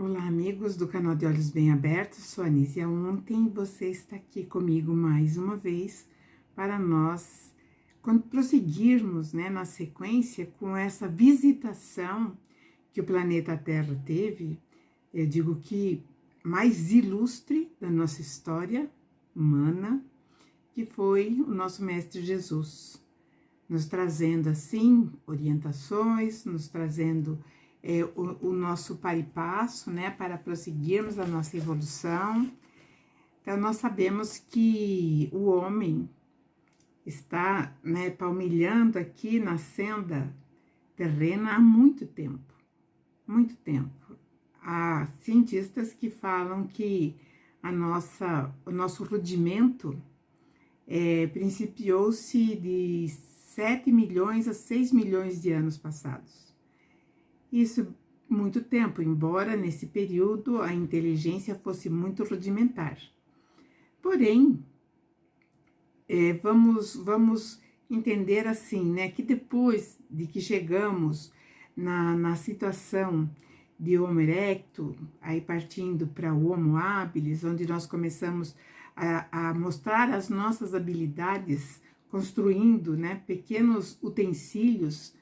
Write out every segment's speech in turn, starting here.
Olá, amigos do canal de Olhos Bem Abertos, sou a Anísia Ontem e você está aqui comigo mais uma vez para nós prosseguirmos, na sequência com essa visitação que o planeta Terra teve, eu digo que mais ilustre da nossa história humana, que foi o nosso Mestre Jesus, nos trazendo assim orientações, nos trazendo o nosso par e passo, para prosseguirmos a nossa evolução. Então, nós sabemos que o homem está, palmilhando aqui na senda terrena há muito tempo, muito tempo. Há cientistas que falam que o nosso rudimento principiou-se de 7 milhões a 6 milhões de anos passados. Isso muito tempo, embora nesse período a inteligência fosse muito rudimentar. Porém, vamos entender assim, que depois de que chegamos na situação de Homo erecto, aí partindo para o Homo habilis, onde nós começamos a mostrar as nossas habilidades, construindo pequenos utensílios,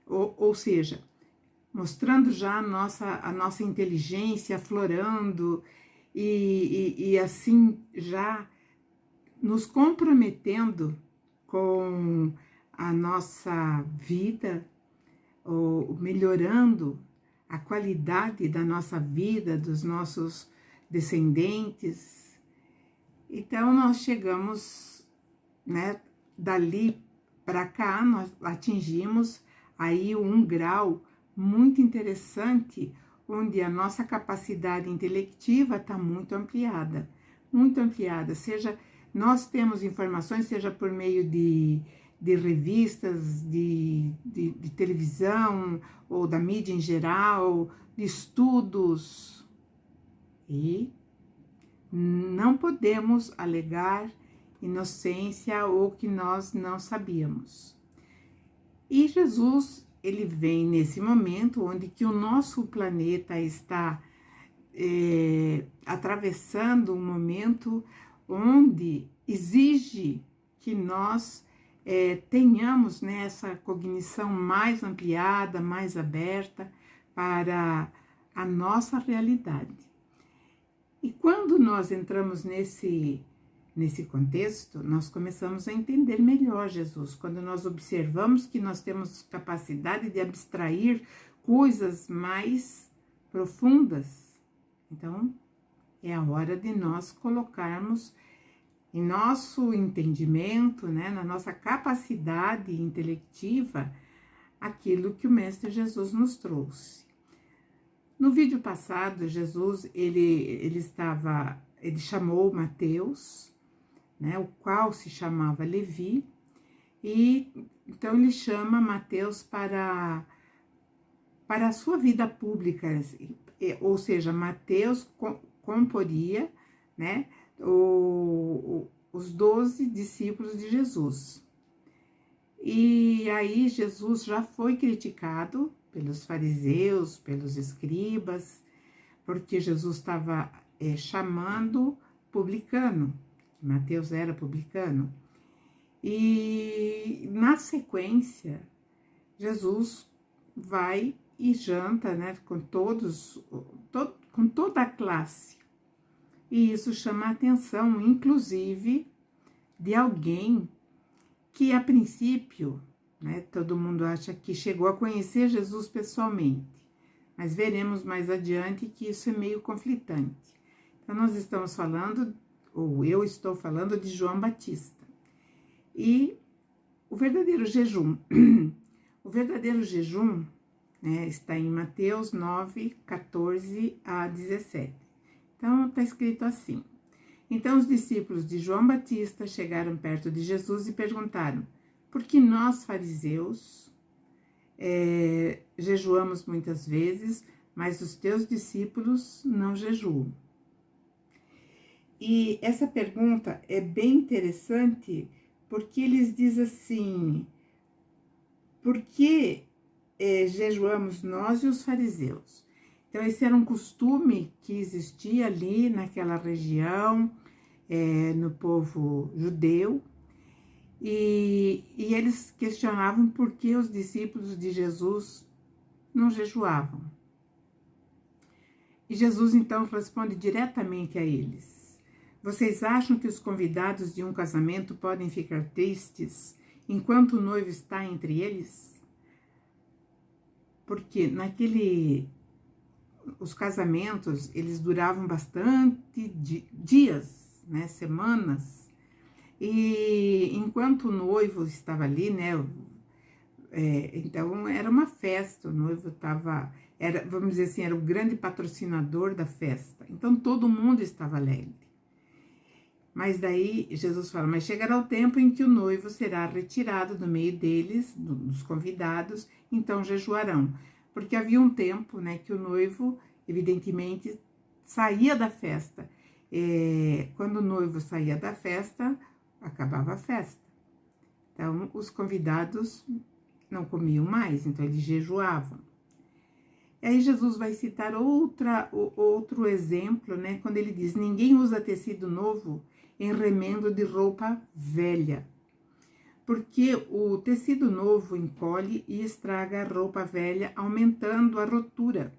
ou seja, mostrando já a nossa inteligência aflorando e assim já nos comprometendo com a nossa vida, ou melhorando a qualidade da nossa vida, dos nossos descendentes. Então, nós chegamos, dali para cá, nós atingimos aí um grau muito interessante, onde a nossa capacidade intelectiva está muito ampliada, seja, nós temos informações, seja por meio de revistas, de televisão, ou da mídia em geral, de estudos, e não podemos alegar inocência ou que nós não sabíamos. E Jesus, ele vem nesse momento onde que o nosso planeta está atravessando um momento onde exige que nós tenhamos essa cognição mais ampliada, mais aberta para a nossa realidade. E quando nós entramos nesse contexto, nós começamos a entender melhor Jesus, quando nós observamos que nós temos capacidade de abstrair coisas mais profundas. Então, é a hora de nós colocarmos em nosso entendimento, na nossa capacidade intelectiva, aquilo que o Mestre Jesus nos trouxe. No vídeo passado, Jesus, ele chamou Mateus, o qual se chamava Levi, e então ele chama Mateus para a sua vida pública, ou seja, Mateus comporia, os 12 discípulos de Jesus. E aí Jesus já foi criticado pelos fariseus, pelos escribas, porque Jesus estava chamando publicano. Mateus era publicano. E na sequência, Jesus vai e janta, com com toda a classe. E isso chama a atenção, inclusive, de alguém que a princípio, todo mundo acha que chegou a conhecer Jesus pessoalmente, mas veremos mais adiante que isso é meio conflitante. Então, nós estamos falando, ou eu estou falando de João Batista. E o verdadeiro jejum, está em Mateus 9, 14 a 17. Então, está escrito assim: Então os discípulos de João Batista chegaram perto de Jesus e perguntaram: por que nós, fariseus, jejuamos muitas vezes, mas os teus discípulos não jejuam? E essa pergunta é bem interessante, porque eles dizem assim: por que jejuamos nós e os fariseus? Então, esse era um costume que existia ali naquela região, no povo judeu, e eles questionavam por que os discípulos de Jesus não jejuavam. E Jesus então responde diretamente a eles: vocês acham que os convidados de um casamento podem ficar tristes enquanto o noivo está entre eles? Porque os casamentos, eles duravam bastante dias, né, semanas, e enquanto o noivo estava ali, né, então era uma festa, o noivo vamos dizer assim, era o grande patrocinador da festa, então todo mundo estava alegre. Mas daí Jesus fala, mas chegará o tempo em que o noivo será retirado do meio deles, dos convidados, então jejuarão. Porque havia um tempo, né, que o noivo, evidentemente, saía da festa. Quando o noivo saía da festa, acabava a festa. Então, os convidados não comiam mais, então eles jejuavam. E aí Jesus vai citar outro exemplo, né, quando ele diz, ninguém usa tecido novo em remendo de roupa velha, porque o tecido novo encolhe e estraga a roupa velha, aumentando a rotura.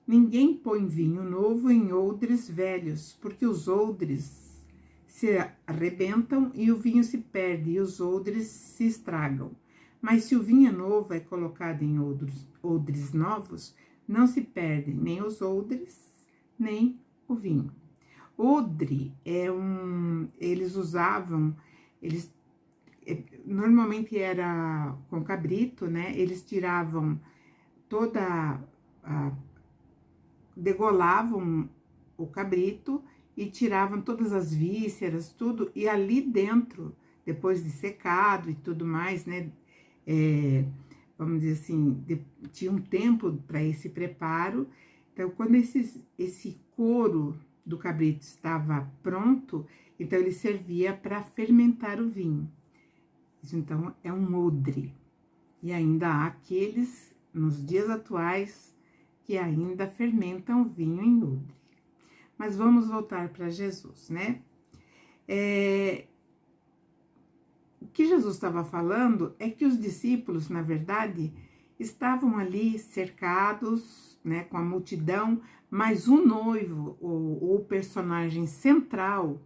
Ninguém põe vinho novo em odres velhos, porque os odres se arrebentam e o vinho se perde e os odres se estragam. Mas se o vinho novo é colocado em odres novos, não se perde nem os odres, nem o vinho. Odre eles usavam, normalmente era com cabrito, né? Eles tiravam degolavam o cabrito e tiravam todas as vísceras, tudo, e ali dentro, depois de secado e tudo mais, né? Vamos dizer assim, tinha um tempo para esse preparo. Então, quando esse couro do cabrito estava pronto, então ele servia para fermentar o vinho. Isso, então, é um odre. E ainda há aqueles, nos dias atuais, que ainda fermentam vinho em odre. Mas vamos voltar para Jesus, né? O que Jesus estava falando é que os discípulos, na verdade, estavam ali cercados, né, com a multidão, mas o noivo, o personagem central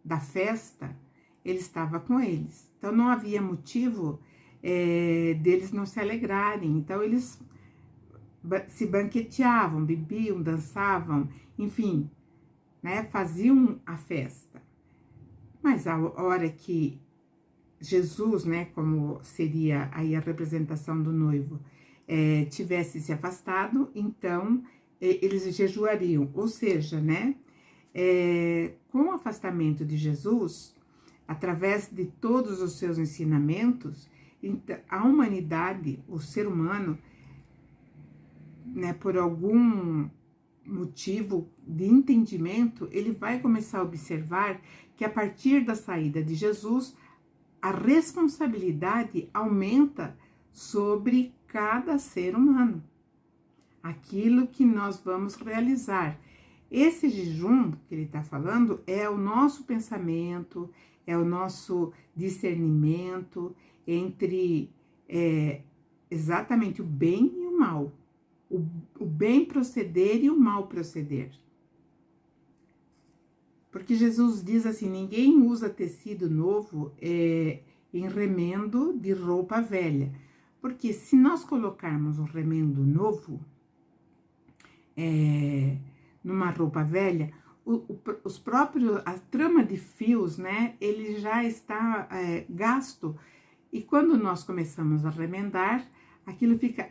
da festa, ele estava com eles. Então, não havia motivo deles não se alegrarem. Então, eles se banqueteavam, bebiam, dançavam, enfim, né, faziam a festa. Mas a hora que Jesus, né, como seria aí a representação do noivo, tivesse se afastado, então eles jejuariam. Ou seja, né, com o afastamento de Jesus, através de todos os seus ensinamentos, então, a humanidade, o ser humano, né, por algum motivo de entendimento, ele vai começar a observar que a partir da saída de Jesus, a responsabilidade aumenta sobre cada ser humano. Aquilo que nós vamos realizar. Esse jejum que ele está falando é o nosso pensamento, é o nosso discernimento entre exatamente o bem e o mal. O bem proceder e o mal proceder. Porque Jesus diz assim, ninguém usa tecido novo em remendo de roupa velha. Porque se nós colocarmos um remendo novo numa roupa velha, a trama de fios, né, ele já está gasto. E quando nós começamos a remendar, aquilo fica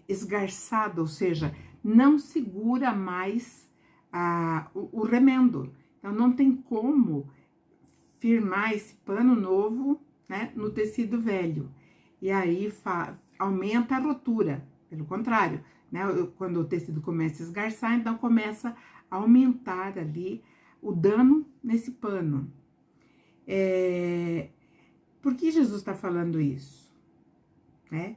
esgarçado, ou seja, não segura mais o remendo. Então, não tem como firmar esse pano novo, né, no tecido velho. E aí aumenta a rotura. Pelo contrário, né, quando o tecido começa a esgarçar, então começa a aumentar ali o dano nesse pano. Por que Jesus está falando isso? Né?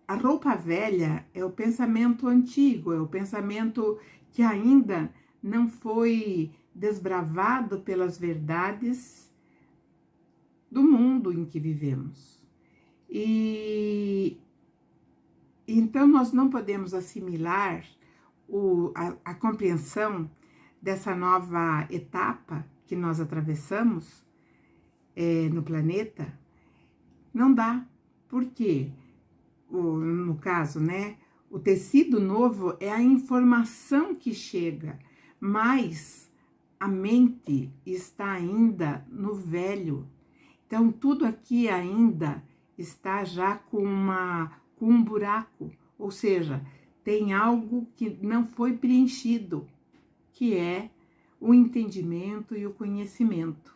a roupa velha é o pensamento antigo, é o pensamento que ainda não foi desbravado pelas verdades do mundo em que vivemos. E então nós não podemos assimilar a compreensão dessa nova etapa que nós atravessamos no planeta. Não dá, porque no caso, né, o tecido novo é a informação que chega, mas a mente está ainda no velho. Então, tudo aqui ainda está já com um buraco, ou seja, tem algo que não foi preenchido, que é o entendimento e o conhecimento.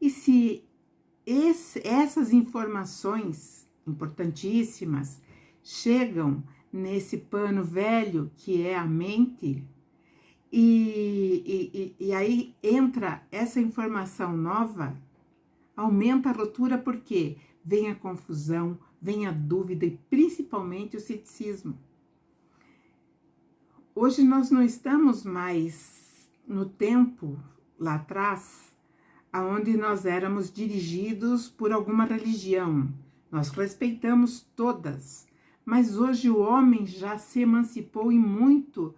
E se essas informações importantíssimas chegam nesse pano velho que é a mente, e aí entra essa informação nova, aumenta a ruptura porque vem a confusão, vem a dúvida e principalmente o ceticismo. Hoje nós não estamos mais no tempo lá atrás, aonde nós éramos dirigidos por alguma religião. Nós respeitamos todas, mas hoje o homem já se emancipou e muito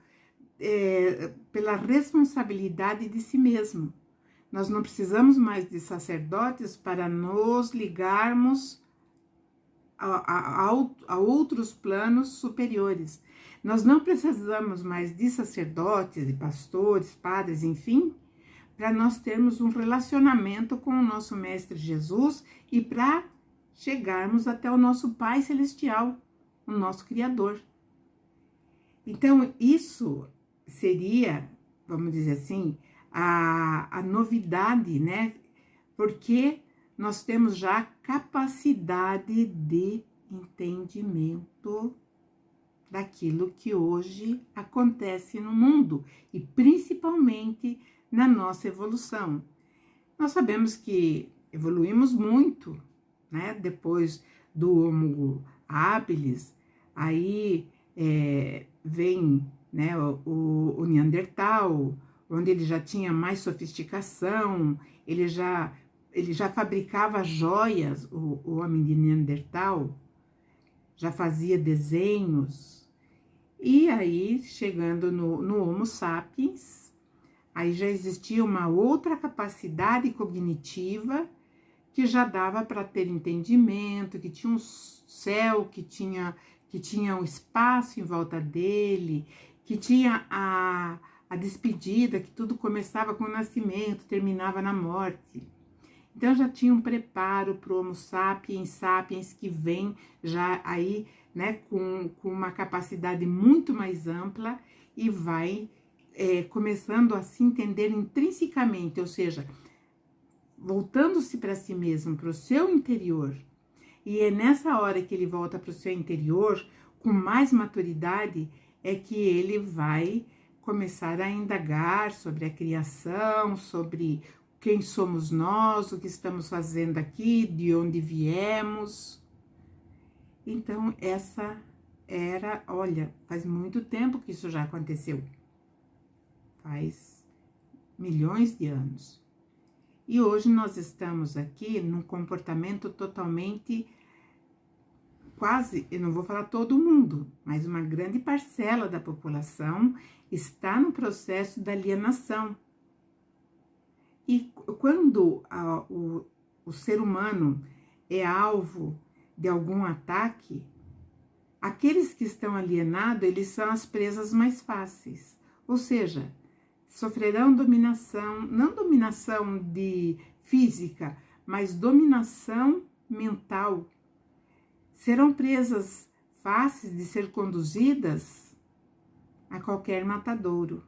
pela responsabilidade de si mesmo. Nós não precisamos mais de sacerdotes para nos ligarmos a outros planos superiores. Nós não precisamos mais de sacerdotes, de pastores, padres, enfim, para nós termos um relacionamento com o nosso Mestre Jesus e para chegarmos até o nosso Pai Celestial, o nosso Criador. Então, isso seria, vamos dizer assim, a novidade, né? Porque nós temos já capacidade de entendimento daquilo que hoje acontece no mundo e principalmente na nossa evolução. Nós sabemos que evoluímos muito, né? Depois do Homo habilis, aí vem, né, o Neandertal, onde ele já tinha mais sofisticação, ele já fabricava joias, o homem de Neandertal, já fazia desenhos. E aí, chegando no Homo sapiens, aí já existia uma outra capacidade cognitiva que já dava para ter entendimento, que tinha um céu, que tinha um espaço em volta dele, que tinha a despedida, que tudo começava com o nascimento, terminava na morte. Então já tinha um preparo para o Homo sapiens que vem já aí, né, com uma capacidade muito mais ampla e vai começando a se entender intrinsecamente, ou seja, voltando-se para si mesmo, para o seu interior. E é nessa hora que ele volta para o seu interior, com mais maturidade, é que ele vai começar a indagar sobre a criação, sobre quem somos nós, o que estamos fazendo aqui, de onde viemos. Então, essa era, olha, faz muito tempo que isso já aconteceu. Faz milhões de anos. E hoje nós estamos aqui num comportamento totalmente, quase, eu não vou falar todo mundo, mas uma grande parcela da população está no processo da alienação. E quando o ser humano é alvo de algum ataque, aqueles que estão alienados, eles são as presas mais fáceis. Ou seja, sofrerão dominação, não dominação de física, mas dominação mental. Serão presas fáceis de ser conduzidas a qualquer matadouro,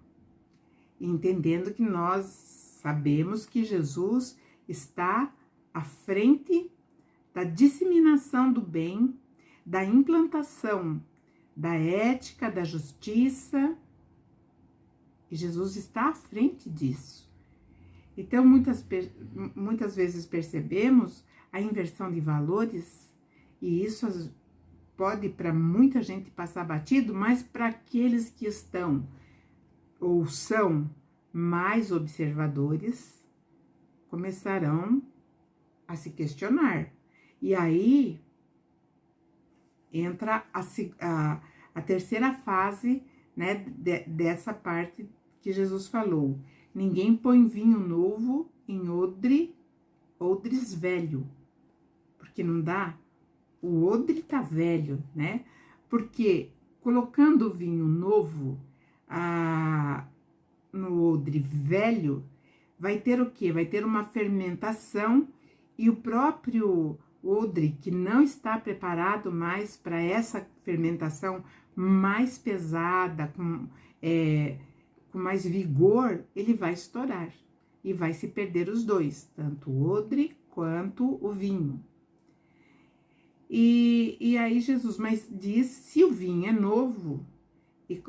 entendendo que nós sabemos que Jesus está à frente da disseminação do bem, da implantação da ética, da justiça, e Jesus está à frente disso. Então, muitas vezes percebemos a inversão de valores, e isso pode para muita gente passar batido, mas para aqueles que estão ou são mais observadores, começarão a se questionar. E aí entra a terceira fase, né, dessa parte que Jesus falou. Ninguém põe vinho novo em odres velho, porque não dá. O odre tá velho, né? Porque colocando o vinho novo no odre velho, vai ter o quê? Vai ter uma fermentação e o próprio odre que não está preparado mais para essa fermentação mais pesada, com mais vigor, ele vai estourar e vai se perder os dois, tanto o odre quanto o vinho. E aí Jesus mas diz, se o vinho é novo,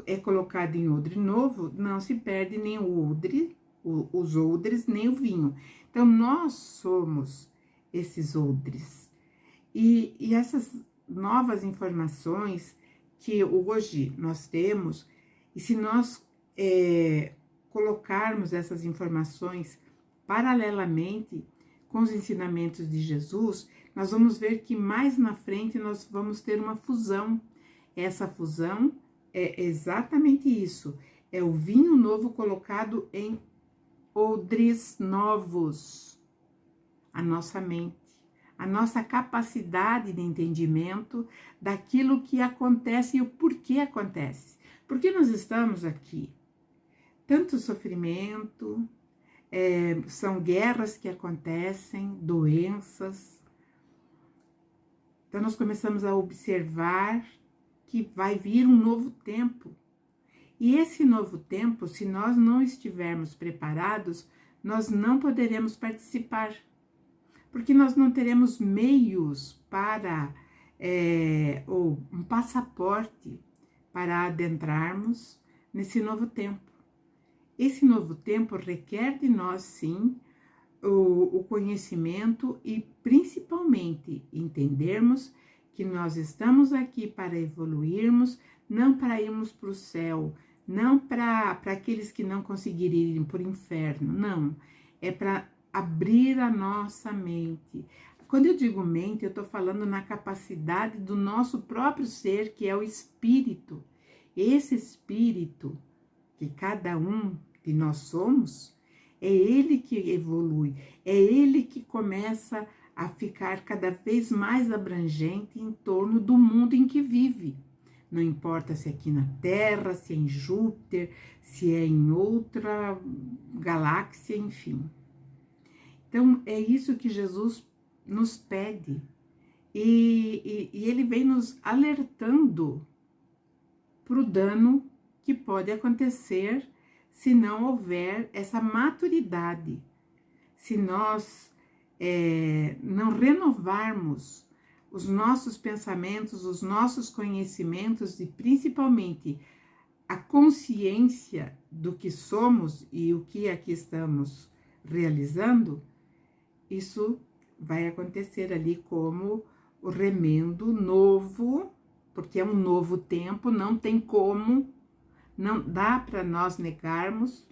é colocado em odre novo, não se perde nem o odre, os odres, nem o vinho. Então, nós somos esses odres. E essas novas informações que hoje nós temos, e se nós colocarmos essas informações paralelamente com os ensinamentos de Jesus, nós vamos ver que mais na frente nós vamos ter uma fusão. Essa fusão é exatamente isso, é o vinho novo colocado em odres novos. A nossa mente, a nossa capacidade de entendimento daquilo que acontece e o porquê acontece. Por que nós estamos aqui? Tanto sofrimento, são guerras que acontecem, doenças. Então nós começamos a observar que vai vir um novo tempo. E esse novo tempo, se nós não estivermos preparados, nós não poderemos participar, porque nós não teremos meios para, ou um passaporte para adentrarmos nesse novo tempo. Esse novo tempo requer de nós, sim, o conhecimento e principalmente entendermos que nós estamos aqui para evoluirmos, não para irmos para o céu, não para aqueles que não conseguirem ir para o inferno, não. É para abrir a nossa mente. Quando eu digo mente, eu estou falando na capacidade do nosso próprio ser, que é o espírito. Esse espírito que cada um de nós somos, é ele que evolui, é ele que começa a ficar cada vez mais abrangente em torno do mundo em que vive. Não importa se é aqui na Terra, se é em Júpiter, se é em outra galáxia, enfim. Então, é isso que Jesus nos pede. E ele vem nos alertando para o dano que pode acontecer se não houver essa maturidade, se nós não renovarmos os nossos pensamentos, os nossos conhecimentos e principalmente a consciência do que somos e o que aqui estamos realizando, isso vai acontecer ali como o remendo novo, porque é um novo tempo, não tem como, não dá para nós negarmos,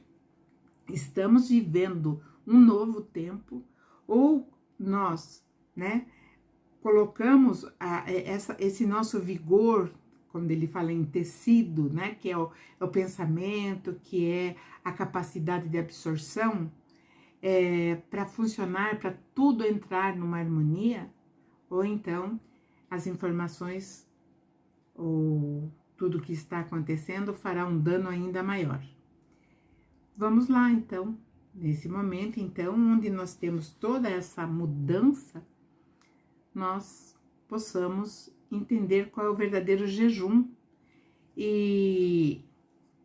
estamos vivendo um novo tempo, ou nós, né, colocamos esse nosso vigor, quando ele fala em tecido, né, que é o pensamento, que é a capacidade de absorção, para funcionar, para tudo entrar numa harmonia, ou então as informações ou tudo que está acontecendo fará um dano ainda maior. Vamos lá, então, nesse momento, então, onde nós temos toda essa mudança, nós possamos entender qual é o verdadeiro jejum. E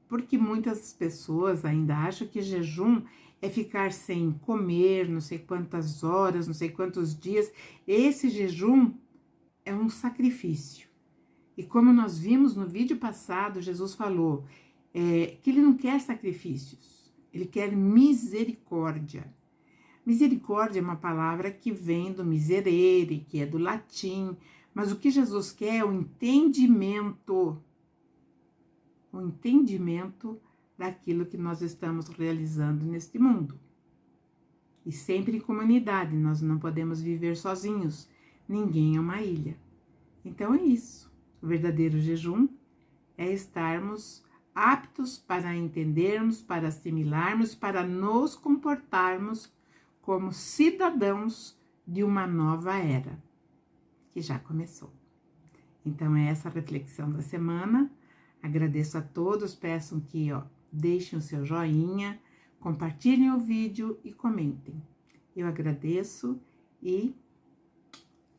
porque muitas pessoas ainda acham que jejum é ficar sem comer, não sei quantas horas, não sei quantos dias. Esse jejum é um sacrifício. E como nós vimos no vídeo passado, Jesus falou que ele não quer sacrifícios, ele quer misericórdia. Misericórdia é uma palavra que vem do miserere, que é do latim, Mas o que Jesus quer é o entendimento daquilo que nós estamos realizando neste mundo. E sempre em comunidade, nós não podemos viver sozinhos, ninguém é uma ilha. Então é isso, o verdadeiro jejum é estarmos aptos para entendermos, para assimilarmos, para nos comportarmos como cidadãos de uma nova era, que já começou. Então é essa a reflexão da semana. Agradeço a todos, peçam que deixem o seu joinha, compartilhem o vídeo e comentem. Eu agradeço e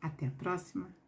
até a próxima.